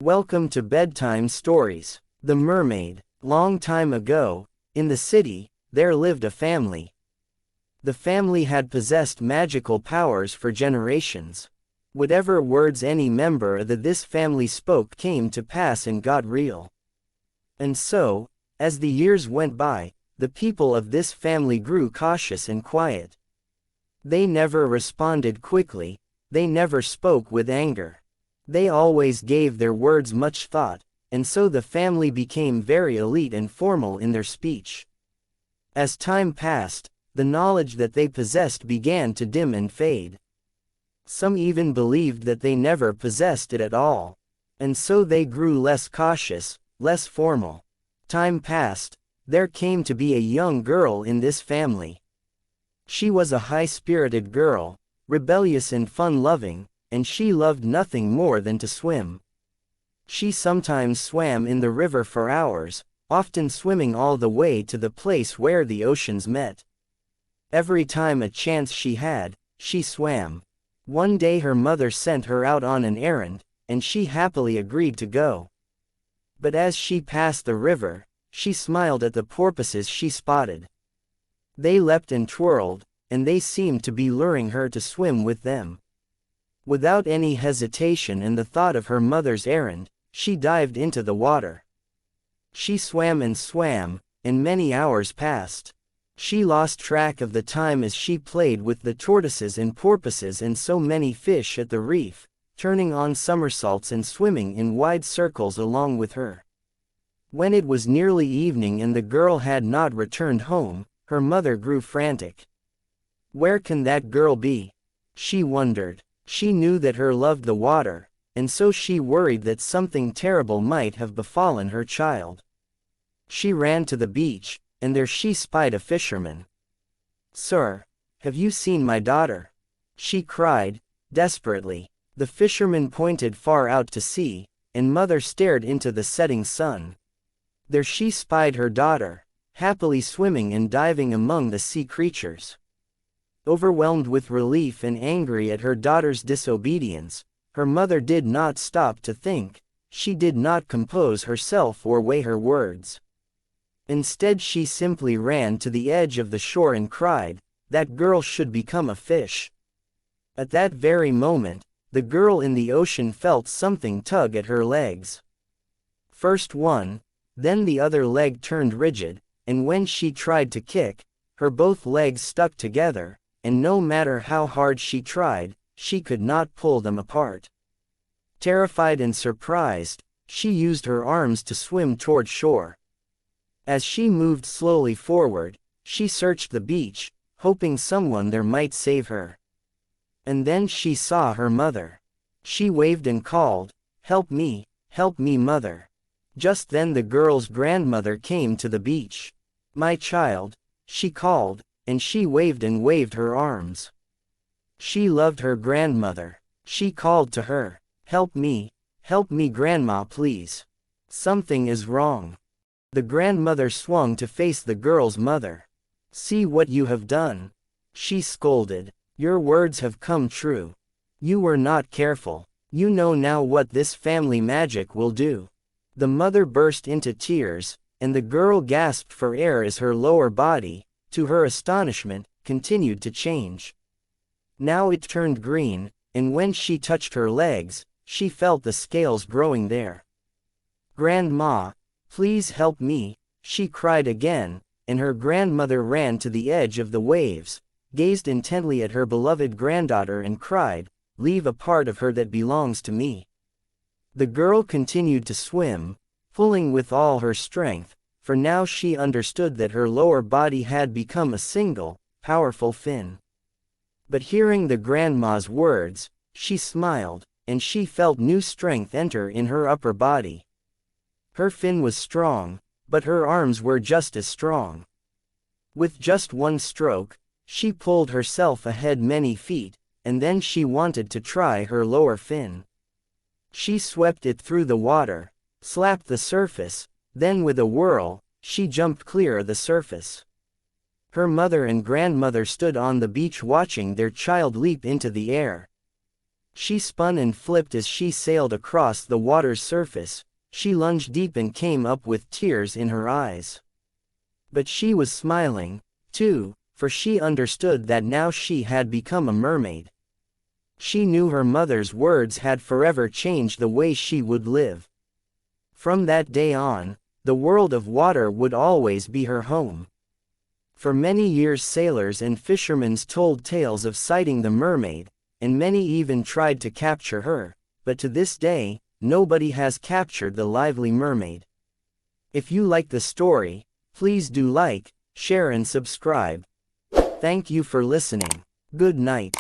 Welcome to Bedtime Stories. The Mermaid. Long time ago, in the city, there lived a family. The family had possessed magical powers for generations. Whatever words any member of this family spoke came to pass and got real. And so, as the years went by, the people of this family grew cautious and quiet. They never responded quickly, they never spoke with anger. They always gave their words much thought, and so the family became very elite and formal in their speech. As time passed, the knowledge that they possessed began to dim and fade. Some even believed that they never possessed it at all. And so they grew less cautious, less formal. Time passed, there came to be a young girl in this family. She was a high-spirited girl, rebellious and fun-loving, and she loved nothing more than to swim. She sometimes swam in the river for hours, often swimming all the way to the place where the oceans met. Every time a chance she had, she swam. One day her mother sent her out on an errand, and she happily agreed to go. But as she passed the river, she smiled at the porpoises she spotted. They leapt and twirled, and they seemed to be luring her to swim with them. Without any hesitation and the thought of her mother's errand, she dived into the water. She swam, and many hours passed. She lost track of the time as she played with the tortoises and porpoises and so many fish at the reef, turning on somersaults and swimming in wide circles along with her. When it was nearly evening and the girl had not returned home, her mother grew frantic. Where can that girl be? She wondered. She knew that her loved the water, and so she worried that something terrible might have befallen her child. She ran to the beach, and there she spied a fisherman. "Sir, have you seen my daughter?" she cried, desperately. The fisherman pointed far out to sea, and mother stared into the setting sun. There she spied her daughter, happily swimming and diving among the sea creatures. Overwhelmed with relief and angry at her daughter's disobedience, her mother did not stop to think, she did not compose herself or weigh her words. Instead she simply ran to the edge of the shore and cried, "That girl should become a fish." At that very moment, the girl in the ocean felt something tug at her legs. First one, then the other leg turned rigid, and when she tried to kick, her both legs stuck together, and no matter how hard she tried, she could not pull them apart. Terrified and surprised, she used her arms to swim toward shore. As she moved slowly forward, she searched the beach, hoping someone there might save her. And then she saw her mother. She waved and called, help me, mother." Just then the girl's grandmother came to the beach. "My child," she called, and she waved and waved her arms. She loved her grandmother. She called to her, help me, grandma, please. Something is wrong." The grandmother swung to face the girl's mother. "See what you have done," she scolded. "Your words have come true. You were not careful. You know now what this family magic will do." The mother burst into tears, and the girl gasped for air as her lower body, to her astonishment, continued to change. Now it turned green, and when she touched her legs, she felt the scales growing there. "Grandma, please help me," she cried again, and her grandmother ran to the edge of the waves, gazed intently at her beloved granddaughter and cried, "Leave a part of her that belongs to me." The girl continued to swim, pulling with all her strength, for now she understood that her lower body had become a single, powerful fin. But hearing the grandma's words, she smiled, and she felt new strength enter in her upper body. Her fin was strong, but her arms were just as strong. With just one stroke, she pulled herself ahead many feet, and then she wanted to try her lower fin. She swept it through the water, slapped the surface, then with a whirl, she jumped clear of the surface. Her mother and grandmother stood on the beach watching their child leap into the air. She spun and flipped as she sailed across the water's surface. She lunged deep and came up with tears in her eyes. But she was smiling, too, for she understood that now she had become a mermaid. She knew her mother's words had forever changed the way she would live. From that day on, the world of water would always be her home. For many years sailors and fishermen told tales of sighting the mermaid, and many even tried to capture her, but to this day, nobody has captured the lively mermaid. If you like the story, please do like, share and subscribe. Thank you for listening. Good night.